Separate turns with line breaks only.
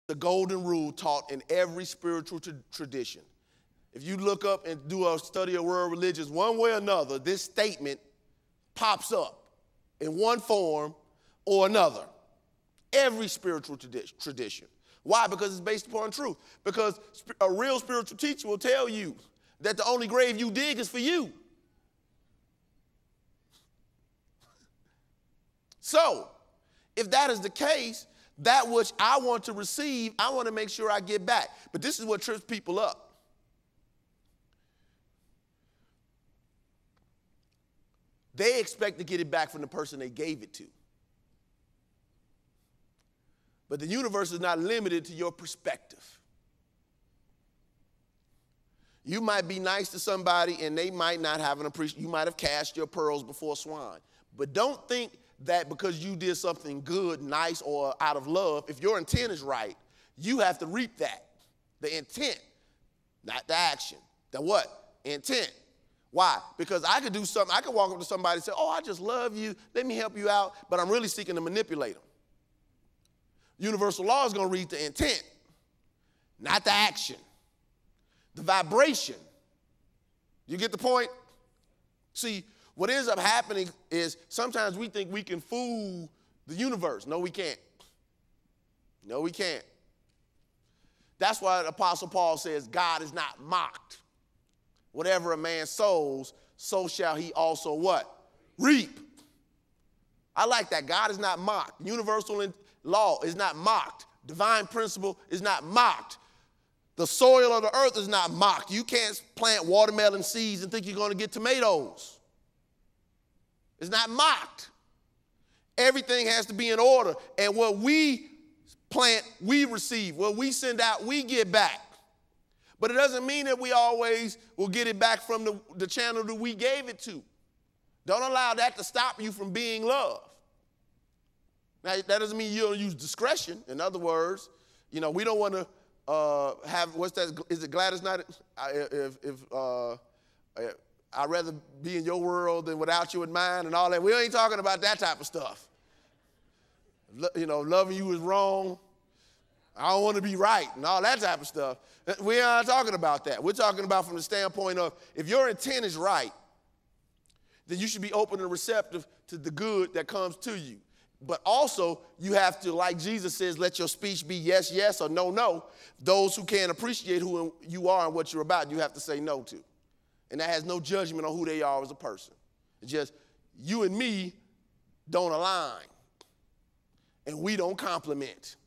The golden rule taught in every spiritual tradition. If you look up and do a study of world religions, one way or another, this statement pops up in one form or another. Every spiritual tradition. Why? Because it's based upon truth. Because a real spiritual teacher will tell you that the only grave you dig is for you. So, if that is the case, that which I want to receive, I want to make sure I get back. But this is what trips people up. They expect to get it back from the person they gave it to. But the universe is not limited to your perspective. You might be nice to somebody and they might not have an appreciation. You might have cast your pearls before swine. But don't think that because you did something good, nice, or out of love, if your intent is right, you have to reap that. The intent, not the action. The what? Intent. Why? Because I could do something. I could walk up to somebody and say, oh, I just love you. Let me help you out. But I'm really seeking to manipulate them. Universal law is going to read the intent, not the action, the vibration. You get the point? See, what ends up happening is sometimes we think we can fool the universe. No, we can't. No, we can't. That's why the Apostle Paul says God is not mocked. Whatever a man sows, so shall he also what? Reap. I like that. God is not mocked. Universal law is not mocked. Divine principle is not mocked. The soil of the earth is not mocked. You can't plant watermelon seeds and think you're going to get tomatoes. It's not mocked. Everything has to be in order. And what we plant, we receive. What we send out, we get back. But it doesn't mean that we always will get it back from the channel that we gave it to. Don't allow that to stop you from being loved. Now, that doesn't mean you don't use discretion. In other words, we don't want to have, what's that, is it Gladys Knight? I'd rather be in your world than without you in mine and all that. We ain't talking about that type of stuff. Loving you is wrong. I don't want to be right and all that type of stuff. We aren't talking about that. We're talking about from the standpoint of if your intent is right, then you should be open and receptive to the good that comes to you. But also, you have to, like Jesus says, let your speech be yes, yes, or no, no. Those who can't appreciate who you are and what you're about, you have to say no to. And that has no judgment on who they are as a person. It's just you and me don't align. And we don't complement.